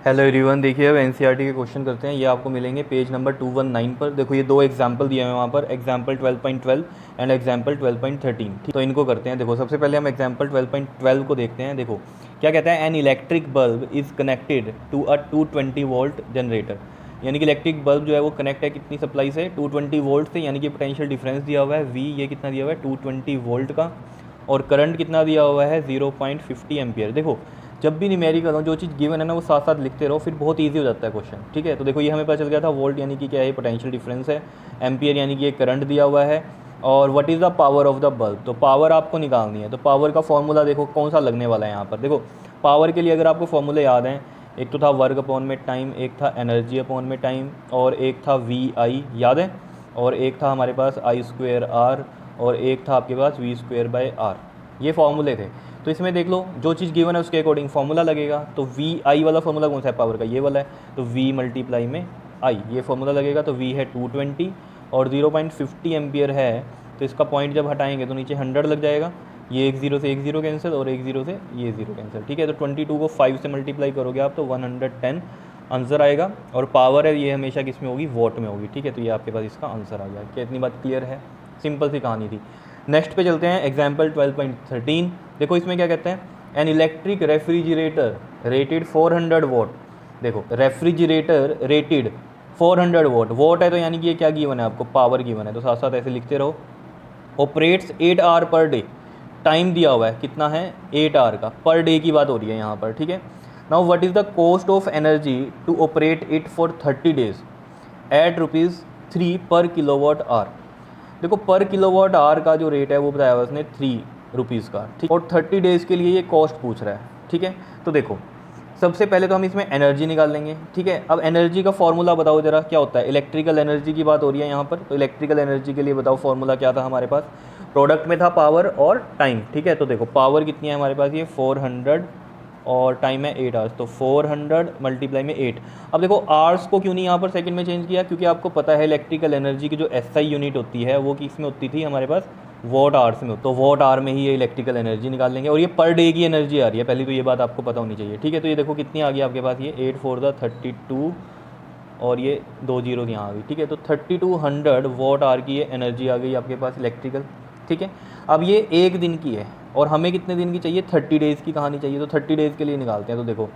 Hello everyone, देखिए अब NCERT के क्वेश्चन करते हैं। ये आपको मिलेंगे पेज नंबर 219 पर। देखो ये दो एग्जाम्पल दिए हैं वहाँ पर, एग्जाम्पल 12.12 एंड एग्जाम्पल 12.13। ठीक, तो इनको करते हैं। देखो सबसे पहले हम एग्जाम्पल 12.12 को देखते हैं। देखो क्या कहता है, an electric bulb is connected to a 220 volt generator. यानी कि इलेक्ट्रिक बल्ब जो है वो कनेक्ट है कितनी सप्लाई से, 220 वोल्ट से। यानी कि पोटेंशियल डिफरेंस दिया हुआ है वी, ये कितना दिया हुआ है 220 वोल्ट का, और करंट कितना दिया हुआ है 0.50 एम्पियर। देखो जब भी न्यूमेरिकल हो, जो चीज़ गिवन है ना वो साथ साथ लिखते रहो, फिर बहुत इजी हो जाता है क्वेश्चन। ठीक है, तो देखो ये हमें पता चल गया था, वोल्ट यानी कि क्या है, पोटेंशियल डिफरेंस है, एम्पियर यानी कि ये करंट दिया हुआ है, और what is the power of the bulb. तो पावर आपको निकालनी है, तो पावर का फॉर्मूला देखो कौन सा लगने वाला है यहाँ पर। देखो पावर के लिए अगर आपको फॉर्मूले याद हैं, एक तो था वर्क अपॉन में टाइम, एक था एनर्जी अपॉन में टाइम, और एक था वी आई, याद है, और एक था हमारे पास आई स्क्वेयर आर, और एक था आपके पास वी स्क्वेयर बाय आर। ये फॉर्मूले थे। तो इसमें देख लो जो चीज़ गिवन है उसके अकॉर्डिंग फॉर्मूला लगेगा। तो वी आई वाला फॉर्मूला कौन सा है पावर का, ये वाला है, तो वी मल्टीप्लाई में आई, ये फॉर्मूला लगेगा। तो वी है 220 और 0.50 एम्पियर है, तो इसका पॉइंट जब हटाएंगे तो नीचे 100 लग जाएगा। ये एक जीरो से एक जीरो कैंसिल, और एक जीरो से ये जीरो कैंसिल। ठीक है, तो 22 को 5 से मल्टीप्लाई करोगे आप तो 110 आंसर आएगा। और पावर है ये हमेशा किस में होगी, वॉट में होगी। ठीक है, तो ये आपके पास इसका आंसर आ गया। क्या इतनी बात क्लियर है? सिंपल सी कहानी थी। नेक्स्ट पे चलते हैं, एग्जाम्पल 12.13। देखो इसमें क्या कहते हैं, an electric refrigerator rated 400 vote. देखो रेफ्रिजरेटर रेटेड 400 वोट, वोट है तो यानी कि ये क्या गिवन है आपको, पावर गिवन है, तो साथ साथ ऐसे लिखते रहो। Operates 8 hour per day, time दिया हुआ है कितना है 8 आवर का, पर डे की बात हो रही है यहाँ पर। ठीक है, now what is the cost of energy to operate it for 30 days at ₹3 per kilowatt hour. देखो पर किलोवाट आवर का जो रेट है वो बताया हुआ उसने ₹3 का। ठीक, और 30 डेज़ के लिए ये कॉस्ट पूछ रहा है। ठीक है, तो देखो सबसे पहले तो हम इसमें एनर्जी निकाल लेंगे। ठीक है, अब एनर्जी का फॉर्मूला बताओ जरा क्या होता है, इलेक्ट्रिकल एनर्जी की बात हो रही है यहाँ पर, तो इलेक्ट्रिकल एनर्जी के लिए बताओ फॉर्मूला क्या था हमारे पास, प्रोडक्ट में था पावर और टाइम। ठीक है, तो देखो पावर कितनी है हमारे पास, ये 400 और टाइम है 8 आवर्स, तो 400 मल्टीप्लाई में 8। अब देखो आवर्स को क्यों नहीं यहाँ पर सेकंड में चेंज किया, क्योंकि आपको पता है इलेक्ट्रिकल एनर्जी की जो एसआई यूनिट होती है वो किस में होती थी हमारे पास, वॉट आवर्स में। तो वॉट आवर में ही ये इलेक्ट्रिकल एनर्जी निकाल लेंगे, और ये पर डे की एनर्जी आ रही है, पहले तो ये बात आपको पता होनी चाहिए। ठीक है, तो ये देखो कितनी आ गई आपके पास, ये 8 4 32 और ये 2 जीरो यहाँ आ गई। ठीक है, तो 3200 वॉट आवर की ये एनर्जी आ गई आपके पास इलेक्ट्रिकल। ठीक है, अब ये एक दिन की है और हमें कितने दिन की चाहिए, 30 डेज़ की कहानी चाहिए, तो 30 डेज़ के लिए निकालते हैं। तो देखो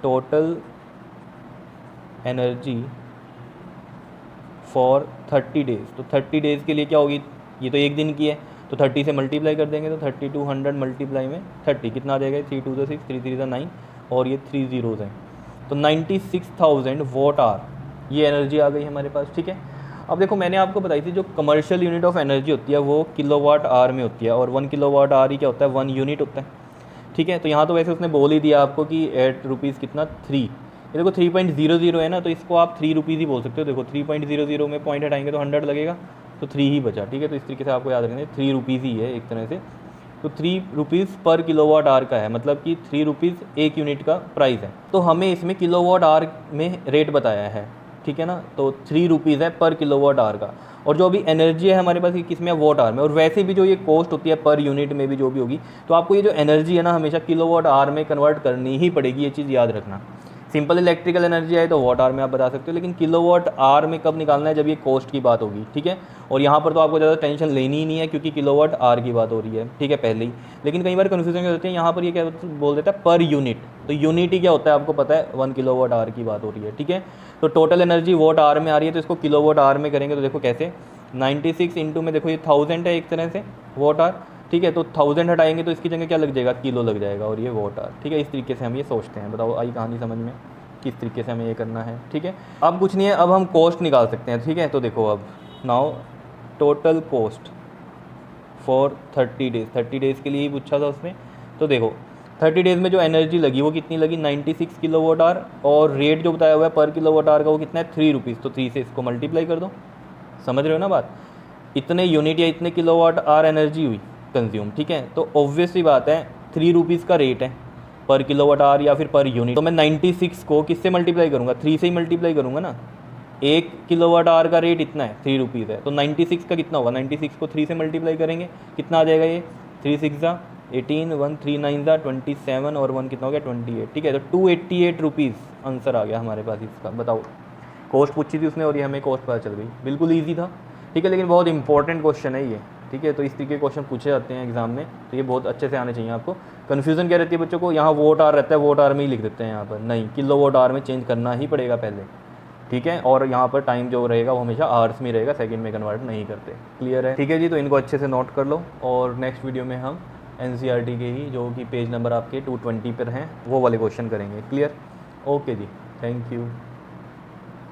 टोटल एनर्जी फॉर 30 डेज़, तो 30 डेज़ के लिए क्या होगी, ये तो एक दिन की है, तो 30 से मल्टीप्लाई कर देंगे, तो 3200 मल्टीप्लाई में 30 कितना आ जाएगा, 3 2 6 3 3 9, और ये 3 जीरोज़ हैं, तो 96,000 वॉट आवर ये एनर्जी आ गई हमारे पास। ठीक है, अब देखो मैंने आपको बताई थी जो कमर्शियल यूनिट ऑफ एनर्जी होती है वो किलोवाट आवर में होती है, और 1 किलोवाट आवर ही क्या होता है, 1 यूनिट होता है। ठीक है, तो यहाँ तो वैसे उसने बोल ही दिया आपको कि ₹8 कितना 3, ये देखो 3.00 है ना, तो इसको आप ₹3 ही बोल सकते हो। देखो 3.00 में पॉइंट हटाएंगे तो 100 लगेगा, तो 3 ही बचा। ठीक है, तो इस तरीके से आपको याद रखना है, ₹3 ही है एक तरह से, तो ₹3 पर किलोवाट आवर का है, मतलब कि ₹3 एक यूनिट का प्राइस है। तो हमें इसमें किलोवाट आवर में रेट बताया है। ठीक है ना, तो ₹3 है पर किलोवाट आवर का, और जो अभी एनर्जी है हमारे पास ये किस में है, वॉट आवर में। और वैसे भी जो ये कॉस्ट होती है पर यूनिट में भी जो भी होगी, तो आपको ये जो एनर्जी है ना हमेशा किलोवाट आवर में कन्वर्ट करनी ही पड़ेगी, ये चीज़ याद रखना। सिंपल इलेक्ट्रिकल एनर्जी है तो वॉट आवर में आप बता सकते हो, लेकिन किलोवाट आवर में कब निकालना है, जब ये कॉस्ट की बात होगी। ठीक है, और यहाँ पर तो आपको ज़्यादा टेंशन लेनी ही नहीं है क्योंकि किलोवाट आवर की बात हो रही है। ठीक है, पहले ही, लेकिन कई बार कन्फ्यूजन हो जाती है, यहाँ पर ये क्या बोल देता है पर यूनिट, तो यूनिट ही क्या होता है आपको पता है, 1 किलोवाट आवर की बात हो रही है। ठीक है, तो टोटल एनर्जी वॉट आवर में आ रही है, तो इसको किलोवाट आवर में करेंगे तो देखो कैसे, 96 इंटू में देखो ये 1000 है एक तरह से वॉट आवर। ठीक है, तो 1000 हटाएंगे तो इसकी जगह क्या लग जाएगा, किलो लग जाएगा, और ये वॉट आवर। ठीक है, इस तरीके से हम ये सोचते हैं। बताओ आई कहानी समझ में, किस तरीके से हमें ये करना है। ठीक है, अब कुछ नहीं है, अब हम कॉस्ट निकाल सकते हैं। ठीक है, तो देखो अब now total cost for 30 days, 30 days के लिए ही पूछा था उसमें। तो देखो 30 डेज़ में जो एनर्जी लगी वो कितनी लगी, 96 किलोवाट आवर, और रेट जो बताया हुआ है पर किलोवाट आवर का वो कितना है, ₹3। तो 3 से इसको मल्टीप्लाई कर दो, समझ रहे हो ना बात, इतने यूनिट या इतने किलोवाट आवर एनर्जी हुई कंज्यूम। ठीक है, तो ऑब्वियसली बात है ₹3 का रेट है पर किलोवाट आवर या फिर पर यूनिट, तो मैं 96 को किससे मल्टीप्लाई करूँगा, 3 से ही मल्टीप्लाई करूँगा ना। 1 किलोवाट आवर का रेट इतना है, ₹3 है, तो 96 का कितना होगा, 96 को 3 से मल्टीप्लाई करेंगे कितना आ जाएगा, ये 3 6 18 1 3 9 ज़ा 27 और 1 कितना हो गया 28, ठीक है। तो 288 रुपीज़ आंसर आ गया हमारे पास इसका। बताओ, कॉस्ट पूछी थी उसने और ये हमें कॉस्ट पता चल गई, बिल्कुल ईजी था, ठीक है। लेकिन बहुत इंपॉर्टेंट क्वेश्चन है ये, ठीक है। तो इस तरीके के क्वेश्चन पूछे जाते हैं एग्जाम में, तो ये बहुत अच्छे से आने चाहिए आपको। कन्फ्यूज़न क्या रहती है बच्चों को, यहाँ वोट आर रहता है, वोट आर में ही लिख देते हैं यहाँ पर, नहीं, किलो वोट आर में चेंज करना ही पड़ेगा पहले, ठीक है। और यहाँ पर टाइम जो रहेगा वो हमेशा आवर्स में रहेगा, सेकंड में कन्वर्ट नहीं करते। क्लियर है, ठीक है जी। तो इनको अच्छे से नोट कर लो और नेक्स्ट वीडियो में हम NCERT के ही जो कि पेज नंबर आपके 220 पर हैं वो वाले क्वेश्चन करेंगे। क्लियर, ओके जी, थैंक यू।